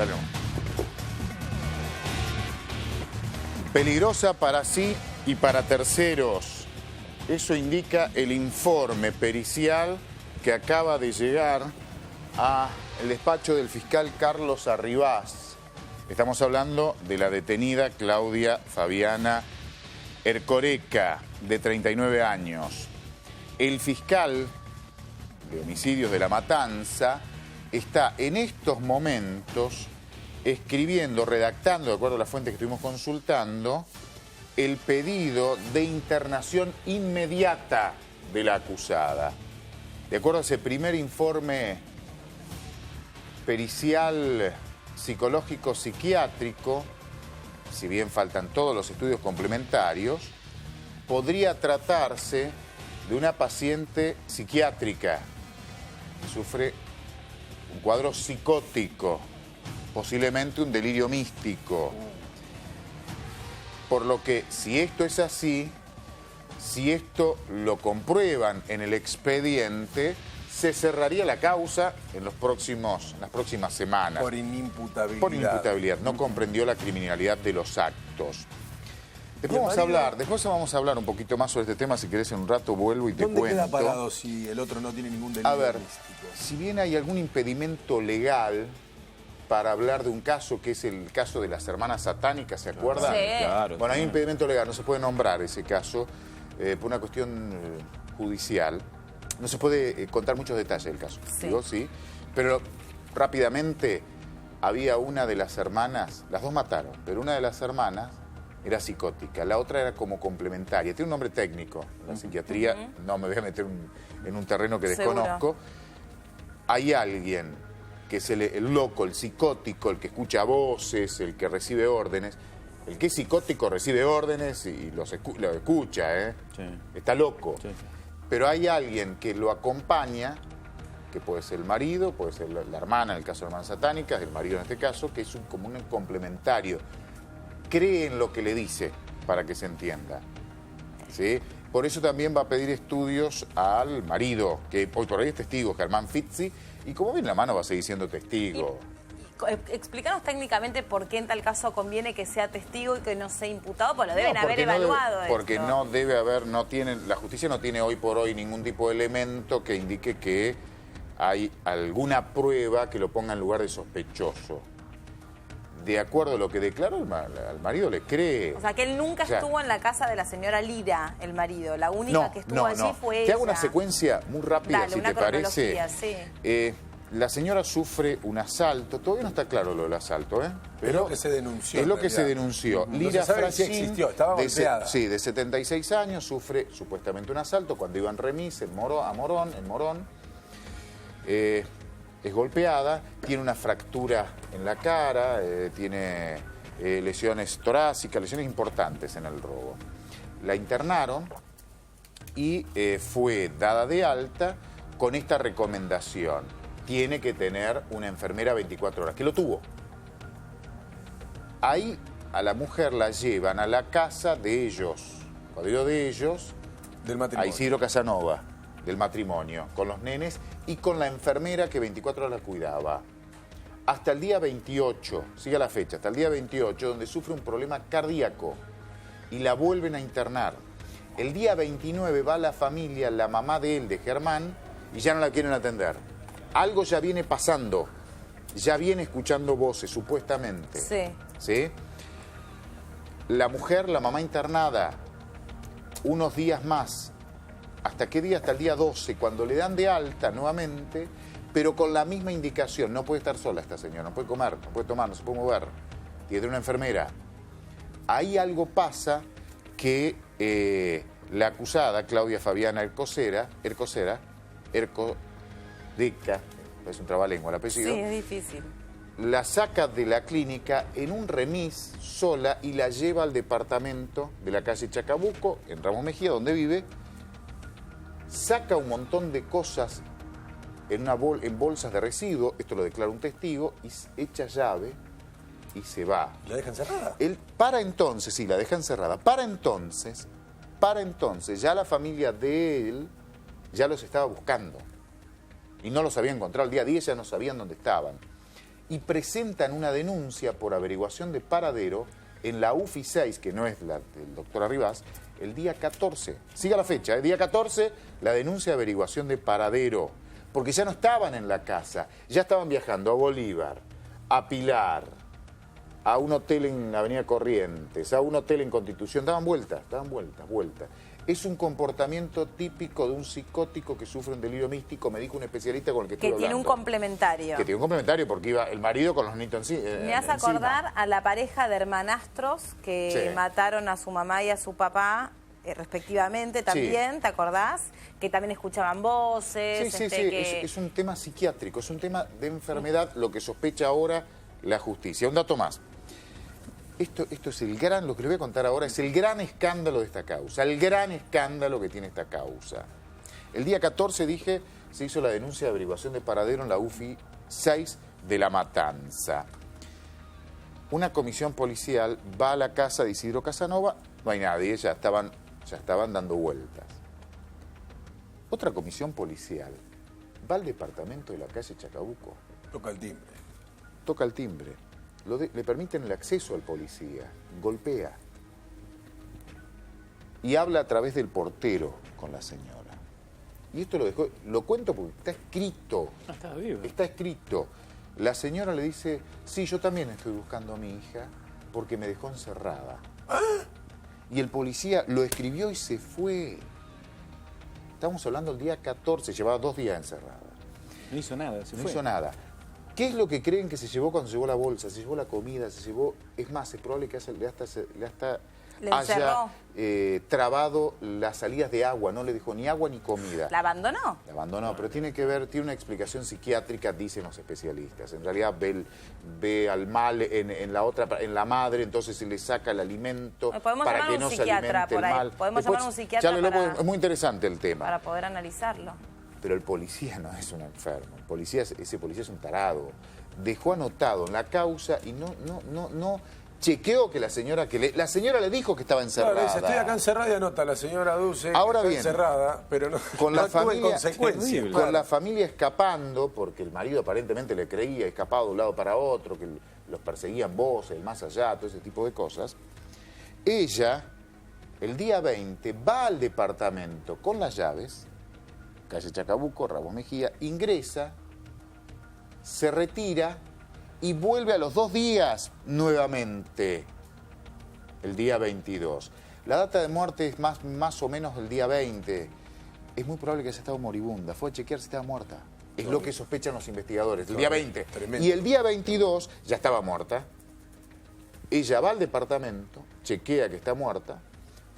Dale. Peligrosa para sí y para terceros. Eso indica el informe pericial que acaba de llegar al despacho del fiscal Carlos Arribas. Estamos hablando de la detenida Claudia Fabiana Ercoreca, de 39 años. El fiscal de homicidios de La Matanza está en estos momentos escribiendo, redactando, de acuerdo a la fuente que estuvimos consultando, el pedido de internación inmediata de la acusada. De acuerdo a ese primer informe pericial psicológico psiquiátrico, si bien faltan todos los estudios complementarios, podría tratarse de una paciente psiquiátrica que sufre un cuadro psicótico, posiblemente un delirio místico. Por lo que, si esto es así, si esto lo comprueban en el expediente, se cerraría la causa en las próximas semanas. Por inimputabilidad. Por inimputabilidad. No comprendió la criminalidad de los actos. Después vamos a hablar un poquito más sobre este tema. Si querés, en un rato vuelvo y te cuento. ¿Dónde queda parado si el otro no tiene ningún delirio místico? Si bien hay algún impedimento legal para hablar de un caso que es el caso de las hermanas satánicas, ¿se acuerdan? Sí. Claro. Bueno, hay un impedimento legal, no se puede nombrar ese caso por una cuestión judicial. No se puede contar muchos detalles del caso, sí. Pero rápidamente había una de las hermanas, las dos mataron, pero una de las hermanas era psicótica, la otra era como complementaria. Tiene un nombre técnico, la psiquiatría, no me voy a meter en un terreno que desconozco. Hay alguien que es el loco, el psicótico, el que escucha voces, el que recibe órdenes. El que es psicótico recibe órdenes y lo escucha, ¿eh? Sí. Está loco. Sí. Pero hay alguien que lo acompaña, que puede ser el marido, puede ser la hermana, en el caso de hermanas satánicas, el marido en este caso, que es como un complementario. Cree en lo que le dice, para que se entienda. ¿Sí? Por eso también va a pedir estudios al marido, que hoy por hoy es testigo, Germán Fitzi, y como viene la mano va a seguir siendo testigo. Explícanos técnicamente por qué en tal caso conviene que sea testigo y que no sea imputado, pues lo deben haber evaluado. Porque no debe haber, la justicia no tiene hoy por hoy ningún tipo de elemento que indique que hay alguna prueba que lo ponga en lugar de sospechoso. De acuerdo a lo que declaró, al marido le cree. O sea, que él nunca estuvo en la casa de la señora Lira, el marido. La única que estuvo allí fue ella. Te hago una secuencia muy rápida, si te parece. Sí. La señora sufre un asalto. Todavía no está claro lo del asalto, ¿eh? Pero es lo que se denunció. Es lo que se denunció. Lira Frasín, si existió, estaba golpeada. Sí, de 76 años, sufre supuestamente un asalto cuando iba en remis en Morón. Es golpeada, tiene una fractura en la cara, tiene lesiones torácicas, lesiones importantes en el robo. La internaron y fue dada de alta con esta recomendación. Tiene que tener una enfermera 24 horas, que lo tuvo. Ahí a la mujer la llevan a la casa de ellos. Cuando digo de ellos, del matrimonio. A Isidro Casanova, del matrimonio, con los nenes y con la enfermera que 24 horas la cuidaba. Hasta el día 28, siga la fecha, hasta el día 28, donde sufre un problema cardíaco y la vuelven a internar. El día 29 va la familia, la mamá de él, de Germán, y ya no la quieren atender. Algo ya viene pasando, ya viene escuchando voces, supuestamente. ¿Sí? La mujer, la mamá internada, unos días más. ¿Hasta qué día? Hasta el día 12, cuando le dan de alta nuevamente, pero con la misma indicación. No puede estar sola esta señora, no puede comer, no puede tomar, no se puede mover. Tiene una enfermera. Ahí algo pasa que la acusada, Claudia Fabiana Ercoreca, es un trabalengua el apellido. Sí, es difícil. La saca de la clínica en un remis sola y la lleva al departamento de la calle Chacabuco, en Ramos Mejía, donde vive. Saca un montón de cosas en bolsas de residuos, esto lo declara un testigo, y echa llave y se va. ¿La deja encerrada? Para entonces, sí, la deja encerrada. Para entonces, ya la familia de él ya los estaba buscando. Y no los había encontrado. El día 10 ya no sabían dónde estaban. y presentan una denuncia por averiguación de paradero en la UFI 6, que no es la del doctor Arribas, el día 14. Siga la fecha, el día 14, la denuncia de averiguación de paradero, porque ya no estaban en la casa, ya estaban viajando a Bolívar, a Pilar, a un hotel en Avenida Corrientes, a un hotel en Constitución, daban vueltas. Es un comportamiento típico de un psicótico que sufre un delirio místico, me dijo un especialista con el que estuve hablando. Que tiene un complementario. Que tiene un complementario porque iba el marido con los niños Me hace acordar a la pareja de hermanastros que mataron a su mamá y a su papá, respectivamente también, ¿te acordás? Que también escuchaban voces. Sí. Es un tema psiquiátrico, es un tema de enfermedad, lo que sospecha ahora la justicia. Un dato más. Esto es lo que les voy a contar ahora, es el gran escándalo de esta causa, el gran escándalo que tiene esta causa. El día 14, dije, se hizo la denuncia de averiguación de paradero en la UFI 6 de La Matanza. Una comisión policial va a la casa de Isidro Casanova, no hay nadie, ya estaban dando vueltas. Otra comisión policial va al departamento de la calle Chacabuco. Toca el timbre. Le permiten el acceso al policía, golpea y habla a través del portero con la señora. Y esto lo cuento porque está escrito. Está vivo. Está escrito. La señora le dice, sí, yo también estoy buscando a mi hija porque me dejó encerrada. Y el policía lo escribió y se fue. Estamos hablando del día 14, llevaba 2 días encerrada. No hizo nada, No hizo nada. ¿Qué es lo que creen que se llevó cuando se llevó la bolsa? Se llevó la comida, se llevó... Es más, es probable que le haya trabado las salidas de agua, no le dejó ni agua ni comida. ¿La abandonó? La abandonó, pero tiene una explicación psiquiátrica, dicen los especialistas. En realidad ve al mal en la madre, entonces se le saca el alimento para que no se alimente el mal. Podemos llamar a un psiquiatra es muy interesante el tema. Para poder analizarlo. Pero el policía no es un enfermo, ese policía es un tarado. Dejó anotado en la causa y no chequeó que la señora le dijo que estaba encerrada. Claro, dice, estoy acá encerrada y anota la señora Duce Ahora que bien, está encerrada, pero con la familia, en consecuencia. Con la familia escapando, porque el marido aparentemente le creía, escapado de un lado para otro, que los perseguían voces, el más allá, todo ese tipo de cosas. Ella, el día 20, va al departamento con las llaves, calle Chacabuco, Ramos Mejía, ingresa, se retira y vuelve a los 2 días nuevamente, el día 22. La data de muerte es más o menos el día 20. Es muy probable que haya estado moribunda. Fue a chequear si estaba muerta. Es lo que sospechan los investigadores. El día 20. Tremendo. Y el día 22 ya estaba muerta. Ella va al departamento, chequea que está muerta,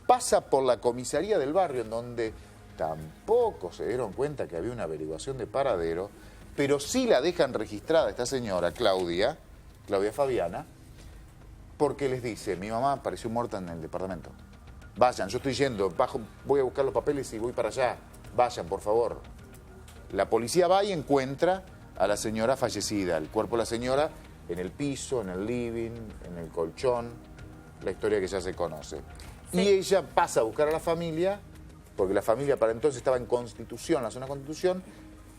pasa por la comisaría del barrio en donde tampoco se dieron cuenta que había una averiguación de paradero, pero sí la dejan registrada esta señora, Claudia Fabiana, porque les dice, mi mamá apareció muerta en el departamento. Vayan, yo estoy yendo, voy a buscar los papeles y voy para allá. Vayan, por favor. La policía va y encuentra a la señora fallecida, el cuerpo de la señora en el piso, en el living, en el colchón, la historia que ya se conoce. Sí. Y ella pasa a buscar a la familia, porque la familia para entonces estaba en Constitución, la zona Constitución,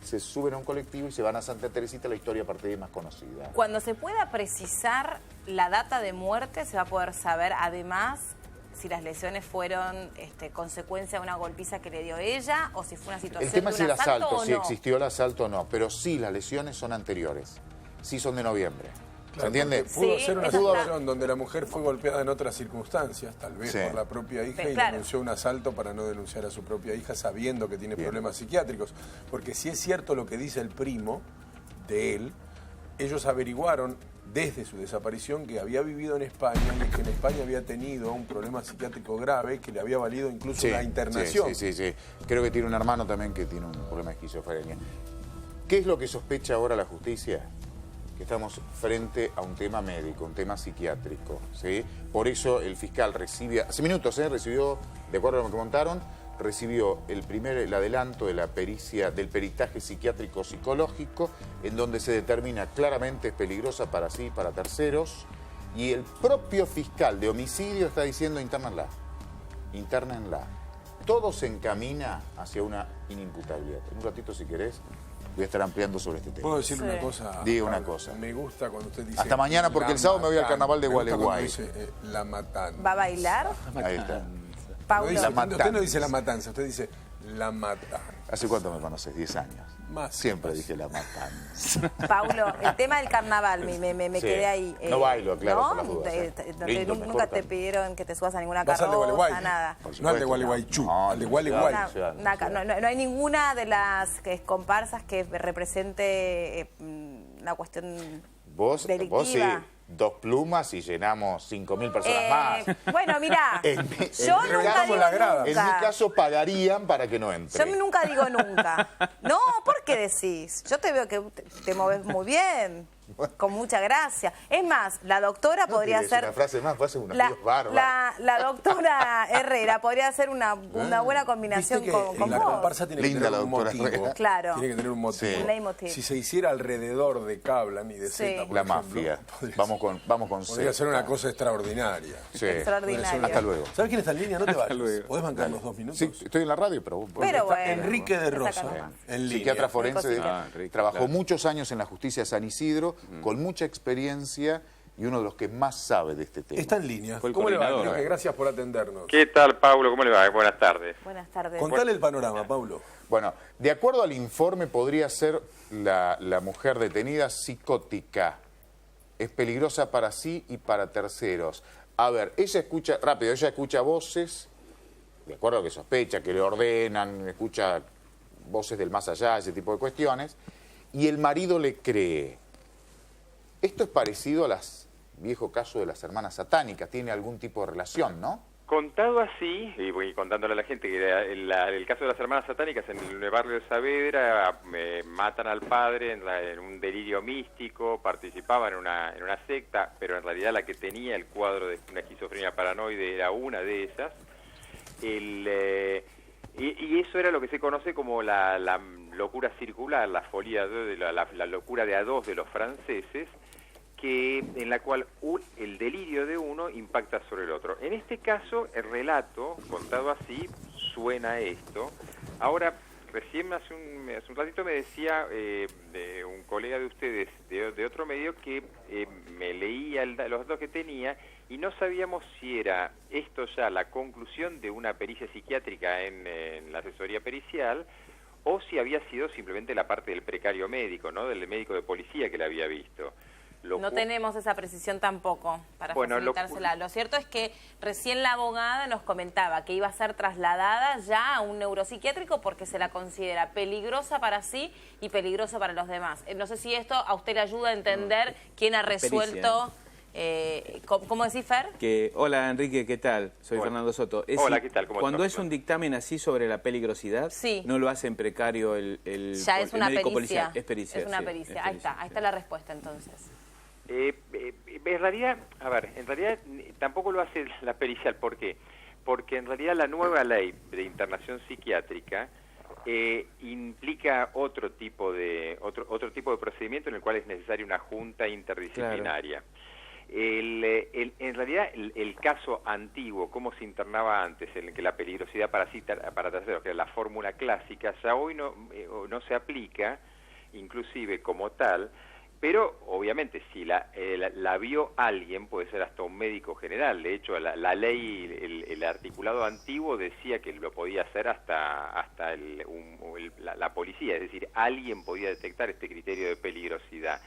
se suben a un colectivo y se van a Santa Teresita, la historia a partir de más conocida. Cuando se pueda precisar la data de muerte, se va a poder saber, además, si las lesiones fueron consecuencia de una golpiza que le dio ella o si fue una situación de un asalto. El tema es el asalto, si no. Existió el asalto o no, pero sí, las lesiones son anteriores, sí son de noviembre. Claro, ¿se entiende? Pudo ser una situación donde la mujer fue golpeada en otras circunstancias, tal vez por la propia hija, y denunció un asalto para no denunciar a su propia hija sabiendo que tiene problemas psiquiátricos. Porque si es cierto lo que dice el primo de él, ellos averiguaron desde su desaparición que había vivido en España y que en España había tenido un problema psiquiátrico grave que le había valido incluso la internación. Sí. Creo que tiene un hermano también que tiene un problema de esquizofrenia. ¿Qué es lo que sospecha ahora la justicia? Que estamos frente a un tema médico, un tema psiquiátrico, ¿sí? Por eso el fiscal hace minutos, recibió, de acuerdo a lo que contaron, recibió el adelanto de la pericia, del peritaje psiquiátrico psicológico, en donde se determina claramente es peligrosa para sí y para terceros, y el propio fiscal de homicidio está diciendo internenla. Todo se encamina hacia una inimputabilidad. En un ratito, si querés, voy a estar ampliando sobre este tema. ¿Puedo decirle una cosa? Diga una cosa. Me gusta cuando usted dice... Hasta mañana, porque el sábado me voy al carnaval de Gualeguay. Dice, la matanza. ¿Va a bailar? Ahí está. Paulo. Usted no dice la matanza, usted dice la matanza. ¿Hace cuánto me conoces? 10 años. Más. Siempre dije la matanza. Paulo, el tema del carnaval, me quedé ahí. No bailo, claro, ¿no? por las dudas, Lindo, nunca te pidieron que te subas a ninguna carroza, nada. No al de Gualeguaychú, al de Gualeguay. No hay ninguna de las comparsas que represente una cuestión delictiva. Vos sí. 2 plumas y llenamos 5.000 personas más. Bueno, mirá, yo nunca digo nunca. En mi caso pagarían para que no entre. Yo nunca digo nunca. No, ¿por qué decís? Yo te veo que te moves muy bien, con mucha gracia. Es más, la doctora podría ser... Una frase más, puede ser una bárbara. La doctora Herrera podría hacer una buena combinación con la vos. Comparsa tiene que tener un motivo. Claro. Tiene que tener un motivo. Un leitmotiv. Si se hiciera alrededor de Cablan y de Zeta, por la ejemplo, mafia. Vamos con podría ser una cosa extraordinaria. Sí. Extraordinaria. Hasta luego. ¿Sabes quién está en línea? No te vayas. ¿Podés bancar los 2 minutos? Sí, estoy en la radio, pero bueno. Enrique de Rosa, en línea. Psiquiatra forense, trabajó muchos años en la justicia de San Isidro, con mucha experiencia y uno de los que más sabe de este tema. Está en línea. ¿Cómo le va, Enrique? Gracias por atendernos. ¿Qué tal, Paulo? ¿Cómo le va? Buenas tardes. Buenas tardes. Contale el panorama, Paulo. Bueno, de acuerdo al informe, podría ser la mujer detenida psicótica. Es peligrosa para sí y para terceros. A ver, ella escucha voces, de acuerdo a lo que sospecha, que le ordenan, escucha voces del más allá, ese tipo de cuestiones, y el marido le cree. Esto es parecido al viejo caso de las hermanas satánicas, tiene algún tipo de relación, ¿no? Contado así, y voy contándole a la gente que el caso de las hermanas satánicas en el barrio de Saavedra, matan al padre en un delirio místico, participaban en una secta, pero en realidad la que tenía el cuadro de una esquizofrenia paranoide era una de esas. Y eso era lo que se conoce como la locura circular, la folia, la locura de a dos de los franceses, en la cual el delirio de uno impacta sobre el otro. En este caso, el relato, contado así, suena esto. Ahora, recién hace un ratito me decía de un colega de ustedes, de otro medio, que me leía los datos que tenía y no sabíamos si era esto ya la conclusión de una pericia psiquiátrica en la asesoría pericial o si había sido simplemente la parte del precario médico, ¿no? Del médico de policía que la había visto. No tenemos esa precisión tampoco para facilitársela. Lo cierto es que recién la abogada nos comentaba que iba a ser trasladada ya a un neuropsiquiátrico porque se la considera peligrosa para sí y peligrosa para los demás. No sé si esto a usted le ayuda a entender quién ha resuelto... ¿Cómo decís, Fer? Hola, Enrique, ¿qué tal? Soy Fernando Soto. Hola, ¿qué tal? ¿Cómo cuando es un dictamen así sobre la peligrosidad, no lo hace en precario el médico policial. Es pericia. Es una pericia. Ahí está la respuesta entonces. En realidad tampoco lo hace la pericial. ¿Por qué? Porque en realidad la nueva ley de internación psiquiátrica implica otro tipo de procedimiento en el cual es necesaria una junta interdisciplinaria. Claro. En realidad el caso antiguo, cómo se internaba antes, en el que la peligrosidad para terceros, que era la fórmula clásica, ya hoy no se aplica, inclusive como tal. Pero, obviamente, si la vio alguien, puede ser hasta un médico general. De hecho, la ley, el articulado antiguo decía que lo podía hacer hasta la policía. Es decir, alguien podía detectar este criterio de peligrosidad.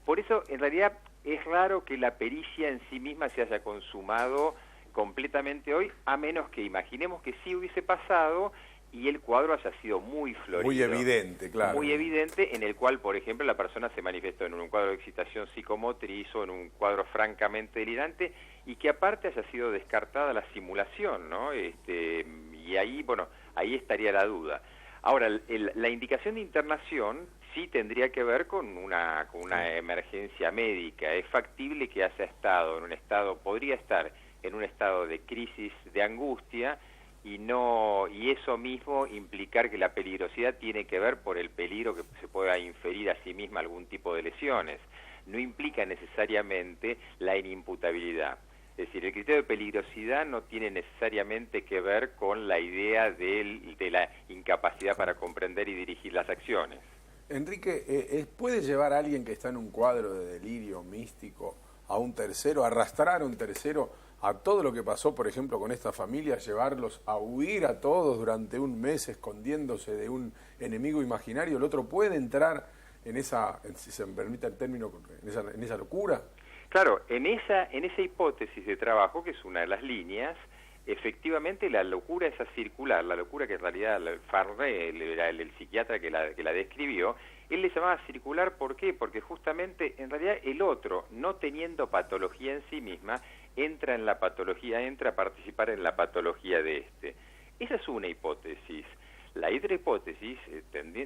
Por eso, en realidad, es raro que la pericia en sí misma se haya consumado completamente hoy, a menos que imaginemos que sí hubiese pasado y el cuadro haya sido muy florido. Muy evidente, claro. Muy evidente, en el cual, por ejemplo, la persona se manifestó en un cuadro de excitación psicomotriz o en un cuadro francamente delirante y que aparte haya sido descartada la simulación, ¿no? Y ahí, bueno, ahí estaría la duda. Ahora, la indicación de internación sí tendría que ver con una emergencia médica. Es factible que podría estar en un estado de crisis, de angustia, y eso mismo implicar que la peligrosidad tiene que ver por el peligro que se pueda inferir a sí misma algún tipo de lesiones. No implica necesariamente la inimputabilidad. Es decir, el criterio de peligrosidad no tiene necesariamente que ver con la idea de la incapacidad para comprender y dirigir las acciones. Enrique, ¿puede llevar a alguien que está en un cuadro de delirio místico a un tercero, arrastrar a un tercero a todo lo que pasó, por ejemplo, con esta familia, llevarlos a huir a todos durante un mes escondiéndose de un enemigo imaginario? ¿El otro puede entrar en esa, si se me permite el término, en esa locura? Claro, en esa hipótesis de trabajo, que es una de las líneas, efectivamente la locura esa circular, la locura que en realidad Farré, el psiquiatra que la describió, él le llamaba circular. ¿Por qué? Porque justamente en realidad el otro, no teniendo patología en sí misma, entra en la patología, entra a participar en la patología de este. Esa es una hipótesis. La otra hipótesis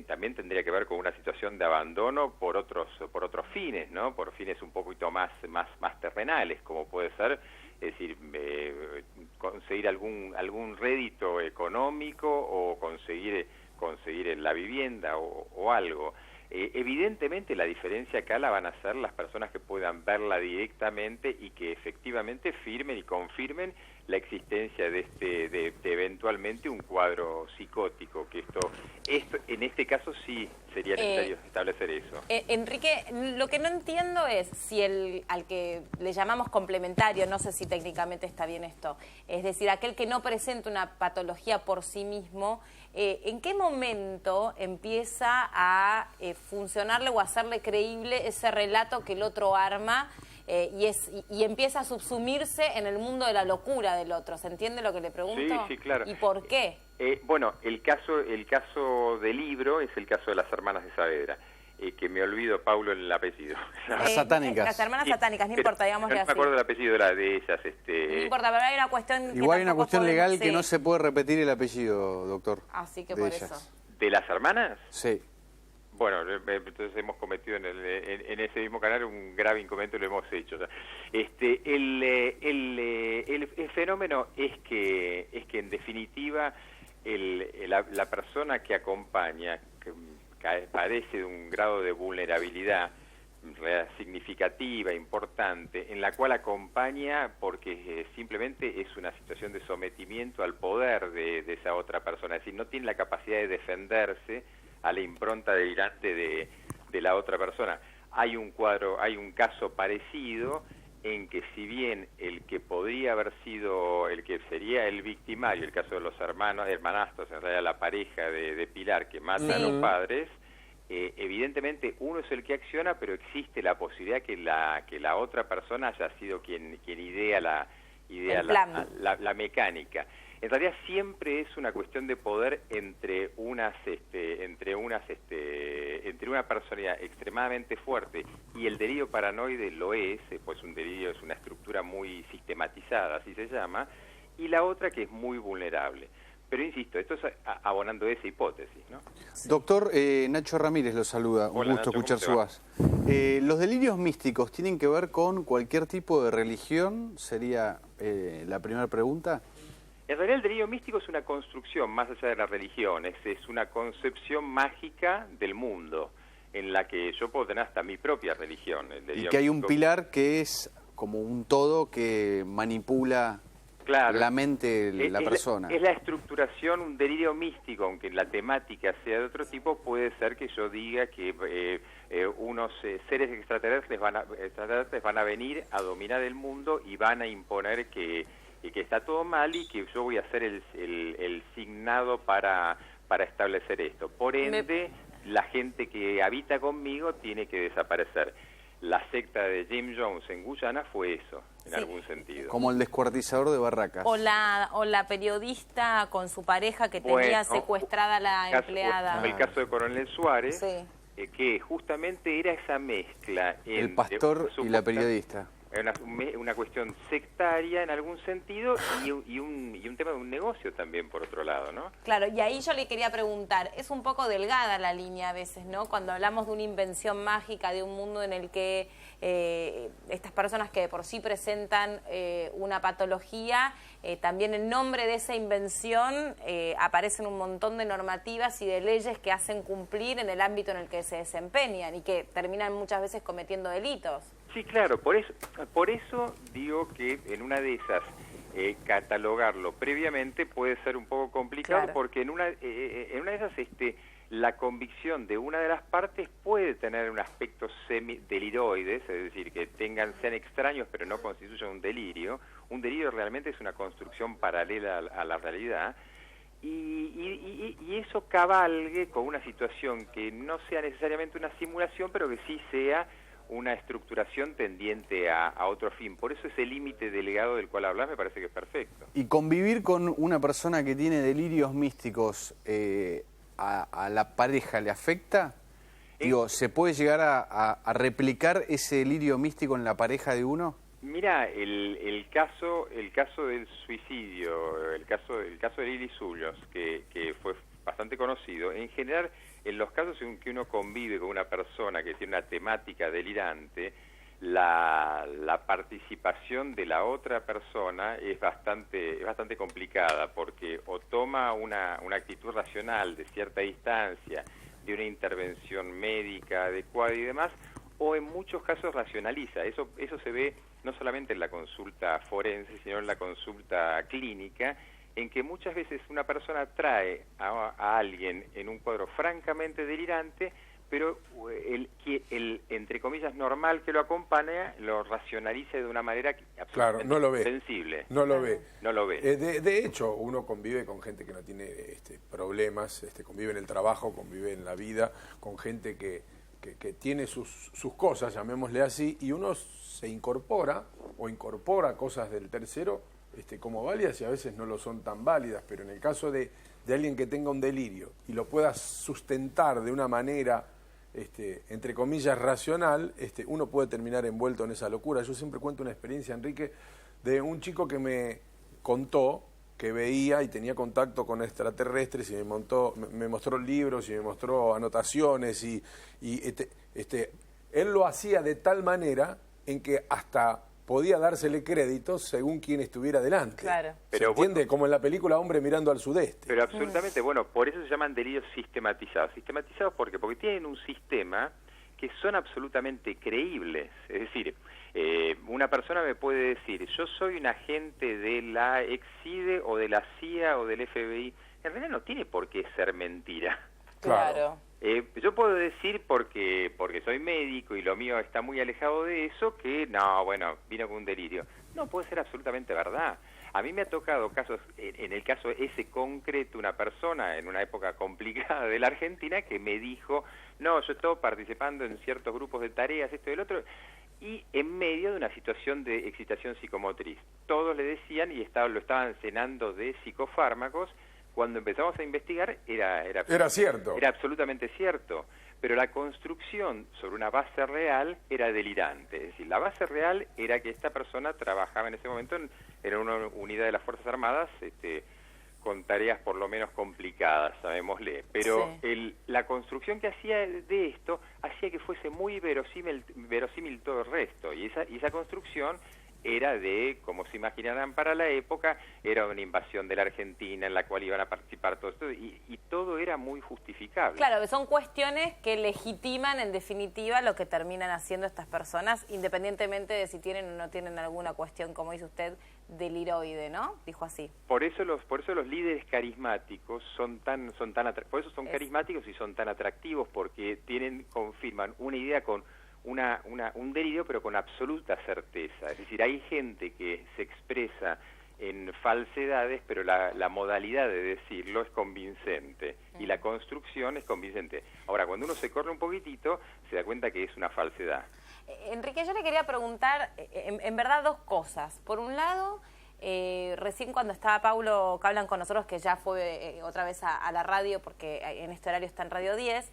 también tendría que ver con una situación de abandono por otros fines, ¿no? Por fines un poquito más terrenales, como puede ser, es decir, conseguir algún rédito económico o conseguir la vivienda o algo. Evidentemente la diferencia acá la van a hacer las personas que puedan verla directamente y que efectivamente firmen y confirmen la existencia de eventualmente un cuadro psicótico, que esto en este caso sí sería necesario establecer eso. Enrique, lo que no entiendo es si al que le llamamos complementario, no sé si técnicamente está bien esto, es decir, aquel que no presenta una patología por sí mismo, ¿en qué momento empieza a funcionarle o hacerle creíble ese relato que el otro arma y empieza a subsumirse en el mundo de la locura del otro? ¿Se entiende lo que le pregunto? Sí, claro. ¿Y por qué? Bueno, el caso del libro es el caso de las hermanas de Saavedra, que me olvido, Paulo, el apellido. Las satánicas. Las hermanas satánicas, no importa, digámosle así. No me acuerdo el apellido de ellas. No importa, pero hay una cuestión... Igual hay una cuestión legal que no se puede repetir el apellido, doctor. Así que por eso. ¿De las hermanas? Sí. Bueno, entonces hemos cometido en ese mismo canal un grave inconveniente, lo hemos hecho. O sea, el fenómeno es que en definitiva la persona que acompaña, que padece de un grado de vulnerabilidad significativa, importante, en la cual acompaña porque simplemente es una situación de sometimiento al poder de esa otra persona, es decir, no tiene la capacidad de defenderse a la impronta delirante de la otra persona. Hay un caso parecido en que si bien el que podría haber sido, el que sería el victimario, el caso de los hermanastros, en realidad la pareja de Pilar que mata a los padres, evidentemente uno es el que acciona, pero existe la posibilidad que la otra persona haya sido quien idea la mecánica. En realidad siempre es una cuestión de poder entre una personalidad extremadamente fuerte, y el delirio paranoide lo es, pues un delirio es una estructura muy sistematizada, así se llama, y la otra que es muy vulnerable. Pero insisto, esto es abonando esa hipótesis, ¿no? Doctor, Nacho Ramírez lo saluda. Hola, un gusto Nacho, escuchar su voz. ¿Los delirios místicos tienen que ver con cualquier tipo de religión? Sería la primera pregunta. En realidad el delirio místico es una construcción más allá de la religión, es una concepción mágica del mundo, en la que yo puedo tener hasta mi propia religión. Y que hay un pilar que es como un todo que manipula... Claro, la mente de la persona. Es la estructuración, un delirio místico, aunque la temática sea de otro tipo, puede ser que yo diga que unos seres extraterrestres van a venir a dominar el mundo y van a imponer que está todo mal y que yo voy a ser el signado para establecer esto. Por ende, la gente que habita conmigo tiene que desaparecer. La secta de Jim Jones en Guyana fue eso, en algún sentido. Como el descuartizador de barracas. O la periodista con su pareja que tenía secuestrada a la empleada. El caso de Coronel Suárez, que justamente era esa mezcla. El pastor y la periodista. Una cuestión sectaria en algún sentido y un tema de un negocio también por otro lado, ¿no? Claro, y ahí yo le quería preguntar, es un poco delgada la línea a veces, ¿no? Cuando hablamos de una invención mágica, de un mundo en el que estas personas que de por sí presentan una patología, también en nombre de esa invención aparecen un montón de normativas y de leyes que hacen cumplir en el ámbito en el que se desempeñan y que terminan muchas veces cometiendo delitos. Sí, claro, por eso digo que en una de esas catalogarlo previamente puede ser un poco complicado, claro. Porque en una de esas la convicción de una de las partes puede tener un aspecto semi-deliroides, es decir, que sean extraños pero no constituyan un delirio. Un delirio realmente es una construcción paralela a la realidad, y eso cabalgue con una situación que no sea necesariamente una simulación, pero que sí sea una estructuración tendiente a otro fin. Por eso ese límite delegado del cual hablas me parece que es perfecto. ¿Y convivir con una persona que tiene delirios místicos a la pareja le afecta? Digo, ¿se puede llegar a replicar ese delirio místico en la pareja de uno? Mira, el caso del suicidio, el caso de Lili Zulos, que fue bastante conocido, en general, en los casos en que uno convive con una persona que tiene una temática delirante, la participación de la otra persona es bastante complicada, porque o toma una actitud racional de cierta distancia, de una intervención médica adecuada y demás, o en muchos casos racionaliza. Eso se ve no solamente en la consulta forense, sino en la consulta clínica, en que muchas veces una persona trae a alguien en un cuadro francamente delirante, pero el entre comillas normal que lo acompaña lo racionaliza de una manera absolutamente no lo ve. sensible. No lo ve. No lo ve. De hecho, uno convive con gente que no tiene problemas, convive en el trabajo, convive en la vida, con gente que tiene sus cosas, llamémosle así, y uno se incorpora cosas del tercero como válidas y a veces no lo son tan válidas, pero en el caso de alguien que tenga un delirio y lo pueda sustentar de una manera, entre comillas, racional, uno puede terminar envuelto en esa locura. Yo siempre cuento una experiencia, Enrique, de un chico que me contó que veía y tenía contacto con extraterrestres y me mostró libros y me mostró anotaciones y él lo hacía de tal manera en que hasta podía dársele créditos según quien estuviera delante. Claro. Pero entiende, como en la película Hombre mirando al sudeste. Pero absolutamente, bueno, por eso se llaman delirios sistematizados. Sistematizados porque tienen un sistema que son absolutamente creíbles. Es decir, una persona me puede decir, yo soy un agente de la EXIDE o de la CIA o del FBI. En realidad no tiene por qué ser mentira. Claro. Yo puedo decir porque soy médico y lo mío está muy alejado de eso, que no, bueno, vino con un delirio. No, puede ser absolutamente verdad. A mí me ha tocado casos, en el caso ese concreto, una persona en una época complicada de la Argentina que me dijo, no, yo estoy participando en ciertos grupos de tareas, esto y el otro, y en medio de una situación de excitación psicomotriz. Todos le decían y lo estaban cenando de psicofármacos. Cuando empezamos a investigar era cierto. Era absolutamente cierto, pero la construcción sobre una base real era delirante. Es decir, la base real era que esta persona trabajaba en ese momento en una unidad de las Fuerzas Armadas con tareas por lo menos complicadas, sabémosle. Pero sí, la construcción que hacía de esto hacía que fuese muy verosímil todo el resto. Y esa construcción era de, como se imaginarán para la época, era una invasión de la Argentina en la cual iban a participar todos, y todo era muy justificable. Claro, que son cuestiones que legitiman en definitiva lo que terminan haciendo estas personas, independientemente de si tienen o no tienen alguna cuestión, como dice usted, deliroide, ¿no? Dijo así. Por eso los líderes carismáticos son carismáticos y son tan atractivos, porque confirman una idea con un delirio, pero con absoluta certeza. Es decir, hay gente que se expresa en falsedades, pero la modalidad de decirlo es convincente y la construcción es convincente. Ahora, cuando uno se corre un poquitito, se da cuenta que es una falsedad. Enrique, yo le quería preguntar, en verdad, dos cosas. Por un lado, recién cuando estaba Paulo Cablan con nosotros, que ya fue otra vez a la radio, porque en este horario está en Radio 10,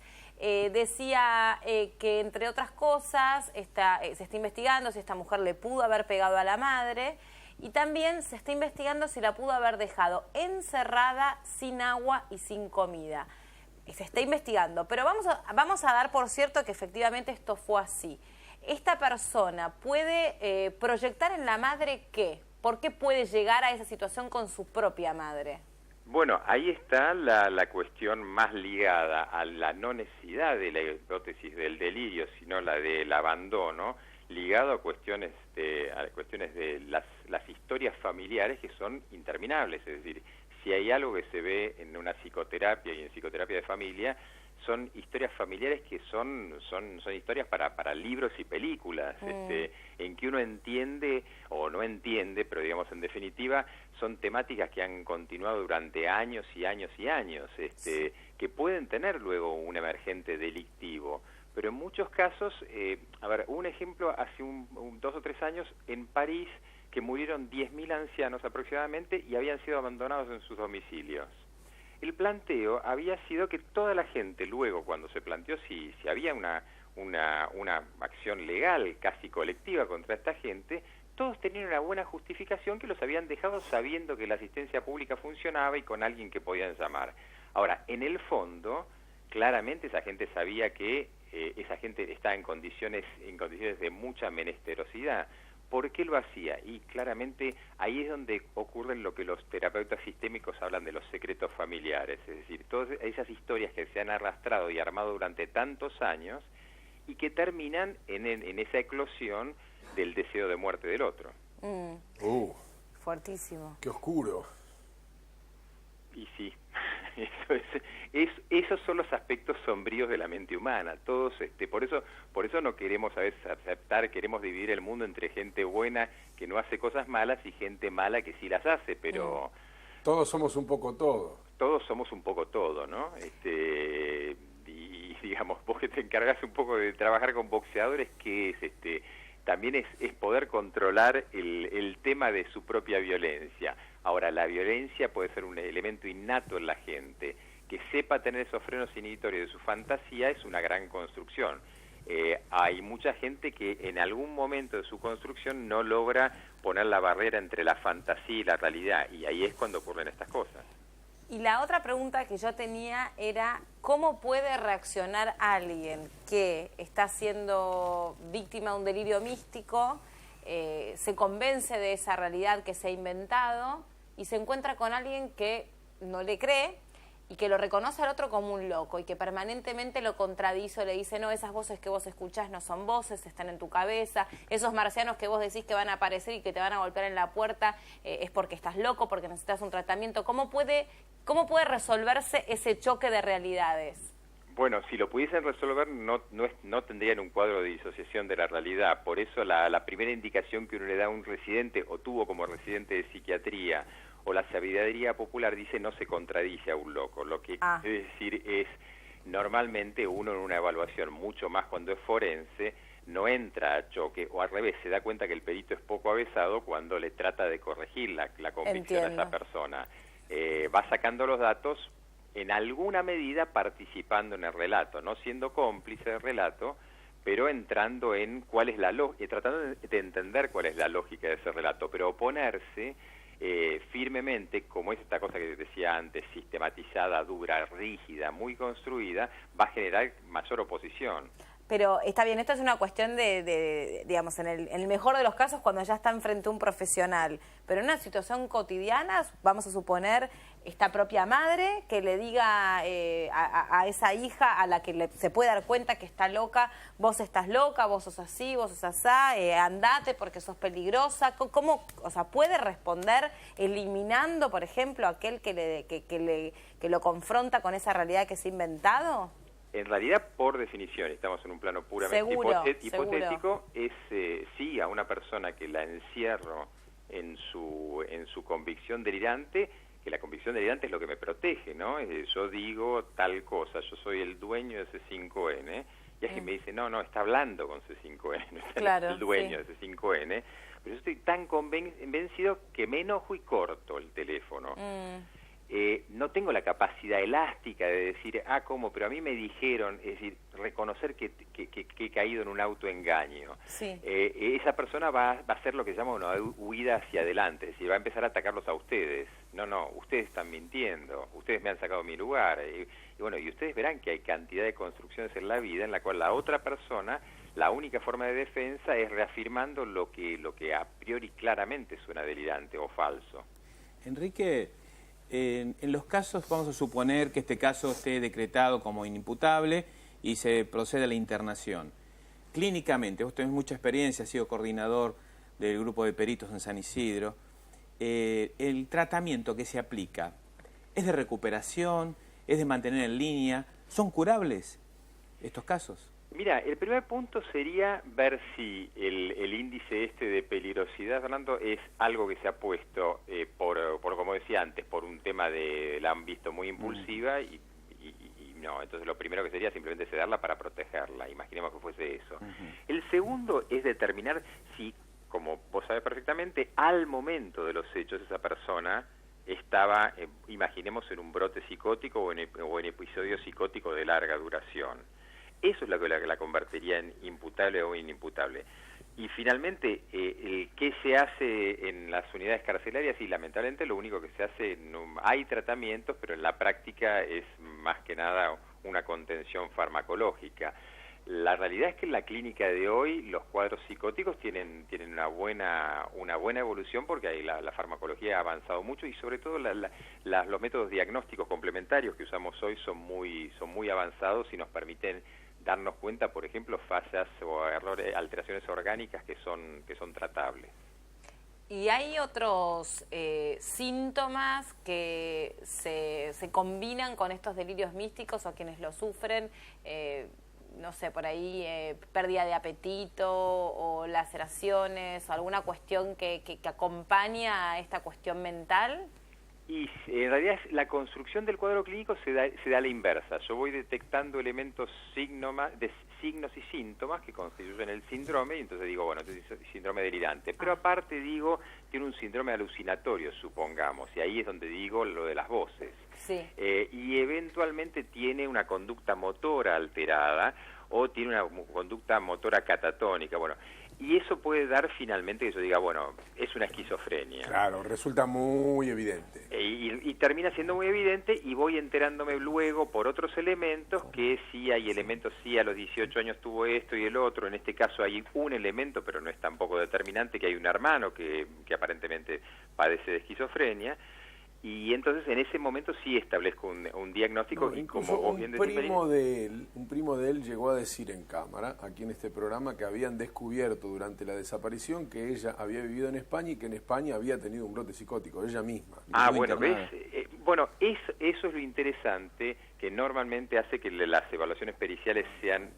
decía que, entre otras cosas, se está investigando si esta mujer le pudo haber pegado a la madre, y también se está investigando si la pudo haber dejado encerrada, sin agua y sin comida. Se está investigando, pero vamos a dar por cierto que efectivamente esto fue así. ¿Esta persona puede proyectar en la madre qué? ¿Por qué puede llegar a esa situación con su propia madre? Bueno, ahí está la cuestión más ligada a la no necesidad de la hipótesis del delirio, sino la del abandono, ligado a cuestiones de las historias familiares que son interminables. Es decir, si hay algo que se ve en una psicoterapia y en psicoterapia de familia, son historias familiares que son historias para libros y películas, en que uno entiende o no entiende, pero digamos en definitiva son temáticas que han continuado durante años y años y años, que pueden tener luego un emergente delictivo. Pero en muchos casos, a ver, un ejemplo, hace 2 o 3 años en París, que murieron 10.000 ancianos aproximadamente y habían sido abandonados en sus domicilios. El planteo había sido que toda la gente luego, cuando se planteó si había una acción legal casi colectiva contra esta gente, todos tenían una buena justificación que los habían dejado sabiendo que la asistencia pública funcionaba y con alguien que podían llamar. Ahora, en el fondo, claramente esa gente sabía que esa gente estaba en condiciones de mucha menesterosidad. ¿Por qué lo hacía? Y claramente ahí es donde ocurre lo que los terapeutas sistémicos hablan de los secretos familiares, es decir, todas esas historias que se han arrastrado y armado durante tantos años y que terminan en esa eclosión del deseo de muerte del otro. Fuertísimo. ¡Qué oscuro! Y sí, esos son los aspectos sombríos de la mente humana. Todos, por eso no queremos a veces aceptar, queremos dividir el mundo entre gente buena que no hace cosas malas y gente mala que sí las hace, pero todos somos un poco todo. Todos somos un poco todo, ¿no? Y digamos, vos que te encargas un poco de trabajar con boxeadores, que es también es poder controlar el tema de su propia violencia. Ahora, la violencia puede ser un elemento innato en la gente. Que sepa tener esos frenos inhibitorios de su fantasía es una gran construcción. Hay mucha gente que en algún momento de su construcción no logra poner la barrera entre la fantasía y la realidad, y ahí es cuando ocurren estas cosas. Y la otra pregunta que yo tenía era, ¿cómo puede reaccionar alguien que está siendo víctima de un delirio místico, se convence de esa realidad que se ha inventado y se encuentra con alguien que no le cree y que lo reconoce al otro como un loco y que permanentemente lo contradice o le dice, no, esas voces que vos escuchás no son voces, están en tu cabeza, esos marcianos que vos decís que van a aparecer y que te van a golpear en la puerta es porque estás loco, porque necesitas un tratamiento? ¿Cómo puede resolverse ese choque de realidades? Bueno, si lo pudiesen resolver no tendrían un cuadro de disociación de la realidad. Por eso la primera indicación que uno le da a un residente o tuvo como residente de psiquiatría o la sabiduría popular dice no se contradice a un loco. Lo que quiere decir es, normalmente uno en una evaluación, mucho más cuando es forense, no entra a choque, o al revés, se da cuenta que el perito es poco avesado cuando le trata de corregir la convicción a esa persona. Va sacando los datos, en alguna medida participando en el relato, no siendo cómplice del relato, pero entrando en cuál es la lógica, tratando de entender cuál es la lógica de ese relato, pero oponerse firmemente, como es esta cosa que decía antes, sistematizada, dura, rígida, muy construida, va a generar mayor oposición. Pero está bien, esto es una cuestión digamos, en el mejor de los casos cuando ya está enfrente a un profesional, pero en una situación cotidiana, vamos a suponer, esta propia madre que le diga a esa hija a la que se puede dar cuenta que está loca, vos estás loca, vos sos así, vos sos asá, andate porque sos peligrosa. ¿Cómo, puede responder eliminando, por ejemplo, aquel que lo confronta con esa realidad que se ha inventado? En realidad, por definición, estamos en un plano puramente hipotético, es sí a una persona que la encierro en su convicción delirante, que la convicción delirante es lo que me protege, ¿no? Yo digo tal cosa, yo soy el dueño de ese 5N, y alguien me dice, no, está hablando con ese 5N, no está el dueño de ese 5N, pero yo estoy tan convencido que me enojo y corto el teléfono. No tengo la capacidad elástica de decir, ¿cómo? Pero a mí me dijeron, es decir, reconocer que he caído en un autoengaño. Sí. Esa persona va a hacer lo que se llama una huida hacia adelante, es decir, va a empezar a atacarlos a ustedes. No, ustedes están mintiendo, ustedes me han sacado mi lugar. Y bueno, y ustedes verán que hay cantidad de construcciones en la vida en la cual la otra persona, la única forma de defensa es reafirmando lo que a priori claramente suena delirante o falso. Enrique, en los casos, vamos a suponer que este caso esté decretado como inimputable y se procede a la internación. Clínicamente, vos tenés mucha experiencia, has sido coordinador del grupo de peritos en San Isidro. ¿El tratamiento que se aplica es de recuperación, es de mantener en línea? ¿Son curables estos casos? Mira, el primer punto sería ver si el índice de peligrosidad, Fernando, es algo que se ha puesto por como decía antes, por un tema la han visto muy impulsiva y no. Entonces lo primero que sería simplemente sedarla para protegerla. Imaginemos que fuese eso. El segundo es determinar si, como vos sabés perfectamente, al momento de los hechos esa persona estaba, imaginemos, en un brote psicótico o en episodio psicótico de larga duración. Eso es lo que la convertiría en imputable o inimputable. Y finalmente, ¿qué se hace en las unidades carcelarias? Y lamentablemente lo único que se hace, hay tratamientos, pero en la práctica es más que nada una contención farmacológica. La realidad es que en la clínica de hoy los cuadros psicóticos tienen una buena evolución, porque ahí la farmacología ha avanzado mucho y sobre todo los métodos diagnósticos complementarios que usamos hoy son muy avanzados y nos permiten darnos cuenta, por ejemplo, fallas o errores, alteraciones orgánicas que son tratables. ¿Y hay otros síntomas que se combinan con estos delirios místicos o quienes lo sufren? No sé, por ahí pérdida de apetito o laceraciones, o alguna cuestión que acompaña a esta cuestión mental. Y en realidad la construcción del cuadro clínico se da a la inversa. Yo voy detectando elementos, signos y síntomas que constituyen el síndrome, y entonces digo, bueno, este es síndrome delirante. Pero aparte digo, tiene un síndrome alucinatorio, supongamos, y ahí es donde digo lo de las voces. Sí. Y eventualmente tiene una conducta motora alterada o tiene una conducta motora catatónica. Bueno, y eso puede dar finalmente que yo diga, bueno, es una esquizofrenia. Claro, resulta muy evidente. Y termina siendo muy evidente, y voy enterándome luego por otros elementos que sí hay elementos, sí a los 18 años tuvo esto y el otro. En este caso hay un elemento, pero no es tampoco determinante, que hay un hermano que aparentemente padece de esquizofrenia. Y entonces en ese momento sí establezco un diagnóstico. No, y como vos bien decís, un primo de él llegó a decir en cámara, aquí en este programa, que habían descubierto durante la desaparición que ella había vivido en España y que en España había tenido un brote psicótico, ella misma. Bueno, ¿ves? Bueno, eso es lo interesante, que normalmente hace que las evaluaciones periciales sean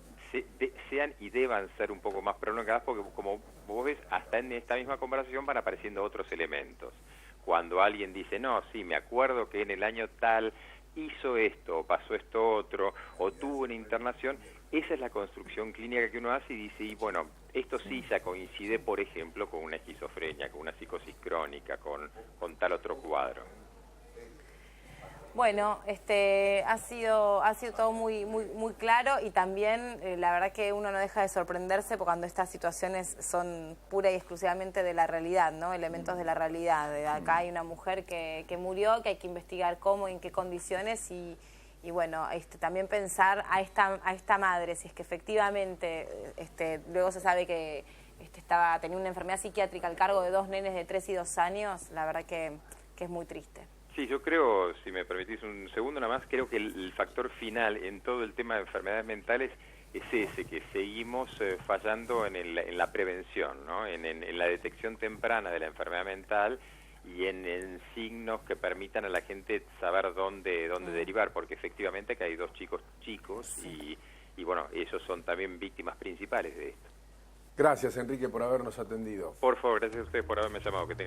y deban ser un poco más prolongadas, porque como vos ves, hasta en esta misma conversación van apareciendo otros elementos. Cuando alguien dice, no, sí, me acuerdo que en el año tal hizo esto, o pasó esto otro, o tuvo una internación, esa es la construcción clínica que uno hace y dice, y bueno, esto sí ya coincide, por ejemplo, con una esquizofrenia, con una psicosis crónica, con tal otro cuadro. Bueno, ha sido todo muy claro, y también la verdad que uno no deja de sorprenderse cuando estas situaciones son pura y exclusivamente de la realidad, ¿no? Elementos de la realidad. Acá hay una mujer que murió, que hay que investigar cómo y en qué condiciones, y bueno, también pensar a esta madre, si es que efectivamente luego se sabe que tenía una enfermedad psiquiátrica al cargo de 2 nenes de 3 y 2 años, la verdad que es muy triste. Sí, yo creo, si me permitís un segundo nada más, creo que el factor final en todo el tema de enfermedades mentales es ese, que seguimos fallando en la prevención, ¿no? En la detección temprana de la enfermedad mental y en signos que permitan a la gente saber dónde derivar, porque efectivamente que hay 2 chicos sí. y bueno, ellos son también víctimas principales de esto. Gracias, Enrique, por habernos atendido. Por favor, gracias a ustedes por haberme llamado. Que tengan